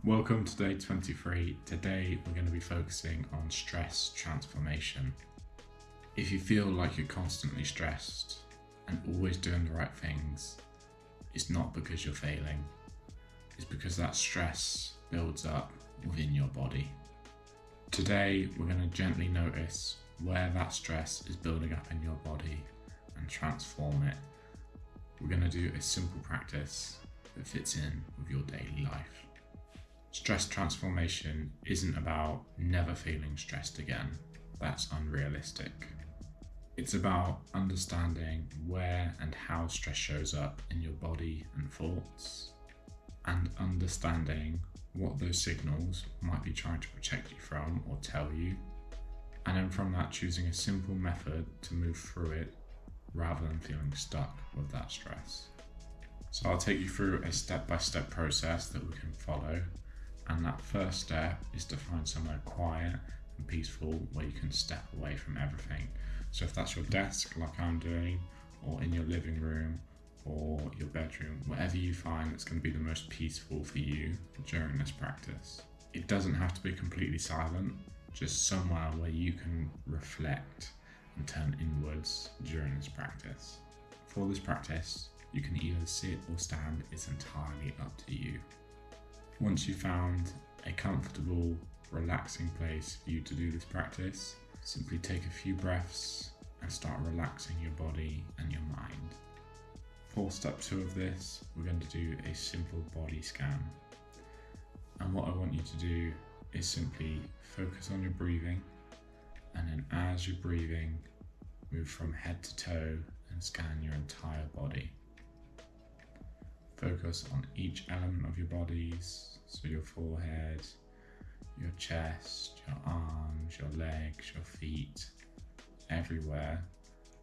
Welcome to day 23. Today we're going to be focusing on stress transformation. If you feel like you're constantly stressed and always doing the right things, it's not because you're failing. It's because that stress builds up within your body. Today we're going to gently notice where that stress is building up in your body and transform it. We're going to do a simple practice that fits in with your daily life. Stress transformation isn't about never feeling stressed again. That's unrealistic. It's about understanding where and how stress shows up in your body and thoughts, and understanding what those signals might be trying to protect you from or tell you, and then from that choosing a simple method to move through it rather than feeling stuck with that stress. So I'll take you through a step-by-step process that we can follow. And that first step is to find somewhere quiet and peaceful where you can step away from everything. So if that's your desk, like I'm doing, or in your living room, or your bedroom, whatever you find that's going to be the most peaceful for you during this practice. It doesn't have to be completely silent, just somewhere where you can reflect and turn inwards during this practice. For this practice, you can either sit or stand, it's entirely up to you. Once you've found a comfortable, relaxing place for you to do this practice, simply take a few breaths and start relaxing your body and your mind. For step 2 of this, we're going to do a simple body scan. And what I want you to do is simply focus on your breathing, and then as you're breathing, move from head to toe and scan your entire body. Focus on each element of your bodies, so your forehead, your chest, your arms, your legs, your feet, everywhere,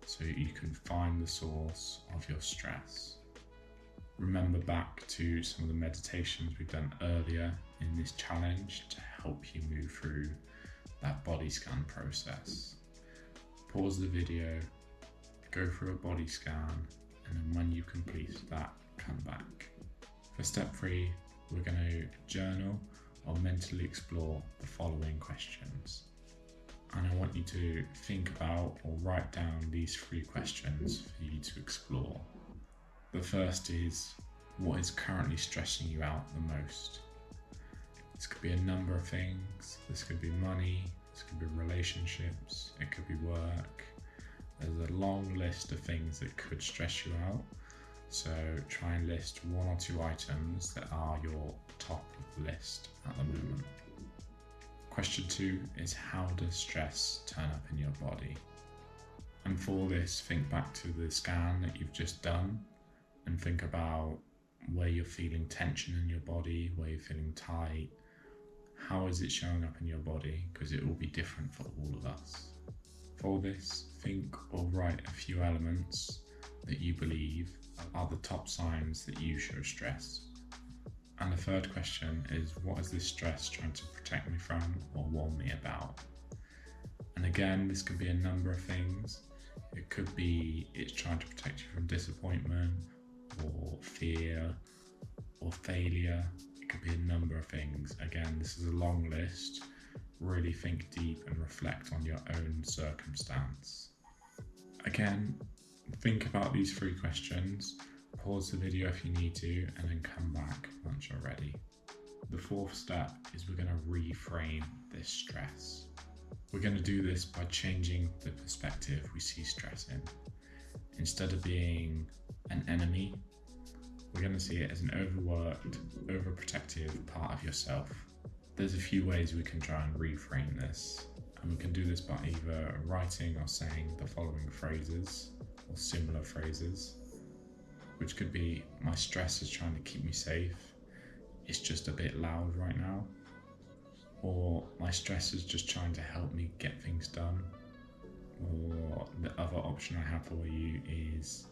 so you can find the source of your stress. Remember back to some of the meditations we've done earlier in this challenge to help you move through that body scan process. Pause the video, go through a body scan, and then when you complete that, come back. For step 3, we're going to journal or mentally explore the following questions. And I want you to think about or write down these 3 questions for you to explore. The first is, what is currently stressing you out the most? This could be a number of things. This could be money, this could be relationships, it could be work. There's a long list of things that could stress you out. So try and list 1 or 2 items that are your top of the list at the moment. Question 2 is, how does stress turn up in your body? And for this, think back to the scan that you've just done and think about where you're feeling tension in your body, where you're feeling tight. How is it showing up in your body? Because it will be different for all of us. For this, think or write a few elements that you believe are the top signs that you show stress. And the third question is, what is this stress trying to protect me from or warn me about? And again, this could be a number of things. It could be it's trying to protect you from disappointment or fear or failure. It could be a number of things. Again, this is a long list. Really think deep and reflect on your own circumstance. Again, think about these 3 questions, pause the video if you need to, and then come back once you're ready. The 4th step is we're going to reframe this stress. We're going to do this by changing the perspective we see stress in. Instead of being an enemy, we're going to see it as an overworked, overprotective part of yourself. There's a few ways we can try and reframe this, and we can do this by either writing or saying the following phrases or similar phrases, which could be, my stress is trying to keep me safe, it's just a bit loud right now, or my stress is just trying to help me get things done, or the other option I have for you is,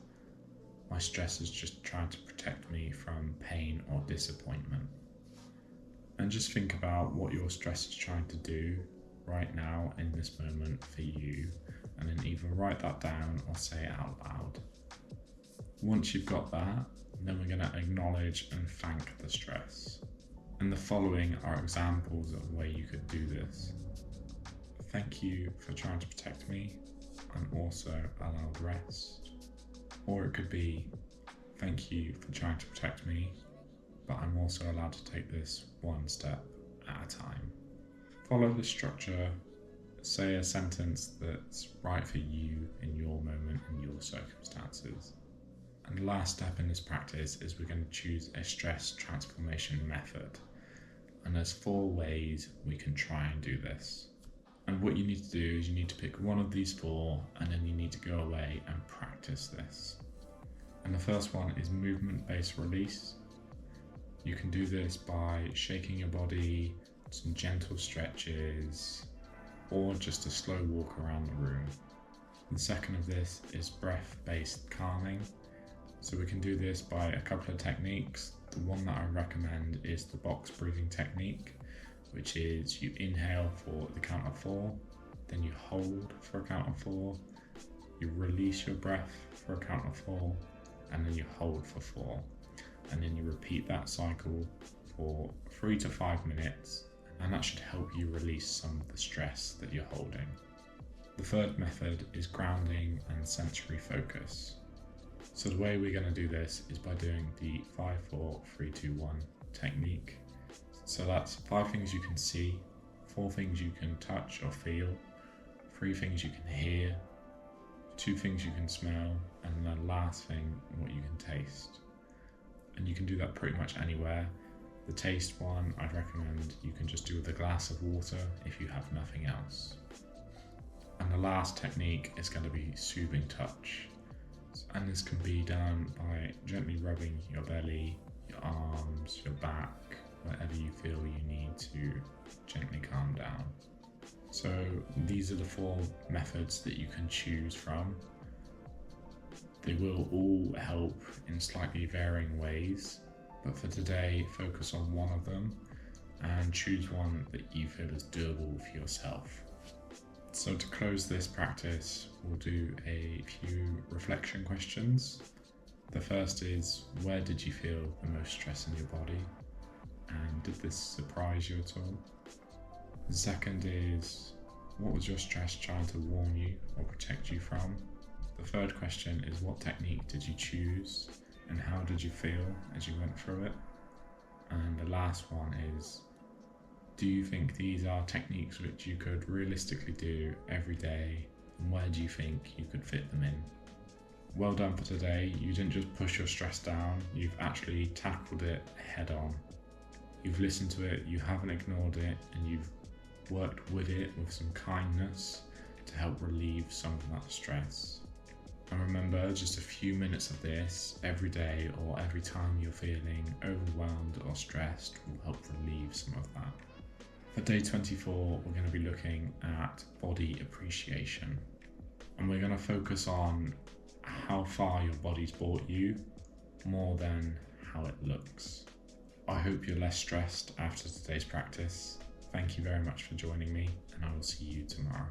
my stress is just trying to protect me from pain or disappointment. And just think about what your stress is trying to do right now in this moment for you, and then either write that down or say it out loud. Once you've got that, then we're going to acknowledge and thank the stress. And the following are examples of where you could do this. Thank you for trying to protect me. I'm also allowed rest. Or it could be, thank you for trying to protect me, but I'm also allowed to take this one step at a time. Follow the structure, say a sentence that's right for you in your moment and your circumstances. And the last step in this practice is we're going to choose a stress transformation method. And there's 4 ways we can try and do this. And what you need to do is you need to pick one of these 4, and then you need to go away and practice this. And the first one is movement-based release. You can do this by shaking your body, some gentle stretches, or just a slow walk around the room. The second of this is breath-based calming. So we can do this by a couple of techniques. The one that I recommend is the box breathing technique, which is you inhale for the count of 4, then you hold for a count of 4, you release your breath for a count of 4, and then you hold for 4. And then you repeat that cycle for 3 to 5 minutes, and that should help you release some of the stress that you're holding. The third method is grounding and sensory focus. So the way we're going to do this is by doing the 5, 4, 3, 2, 1 technique. So that's 5 things you can see, 4 things you can touch or feel, 3 things you can hear, 2 things you can smell, and the last thing, what you can taste. And you can do that pretty much anywhere. The taste one, I'd recommend you can just do with a glass of water if you have nothing else. And the last technique is going to be soothing touch. And this can be done by gently rubbing your belly, your arms, your back, wherever you feel you need to gently calm down. So these are the 4 methods that you can choose from. They will all help in slightly varying ways, but for today, focus on one of them and choose one that you feel is doable for yourself. So to close this practice, we'll do a few reflection questions. The first is, where did you feel the most stress in your body? And did this surprise you at all? The second is, what was your stress trying to warn you or protect you from? The third question is, what technique did you choose and how did you feel as you went through it? And the last one is, do you think these are techniques which you could realistically do every day, and where do you think you could fit them in? Well done for today. You didn't just push your stress down, you've actually tackled it head on. You've listened to it, you haven't ignored it, and you've worked with it with some kindness to help relieve some of that stress. And remember, just a few minutes of this every day or every time you're feeling overwhelmed or stressed will help relieve some of that. For day 24, we're going to be looking at body appreciation. And we're going to focus on how far your body's brought you more than how it looks. I hope you're less stressed after today's practice. Thank you very much for joining me, and I will see you tomorrow.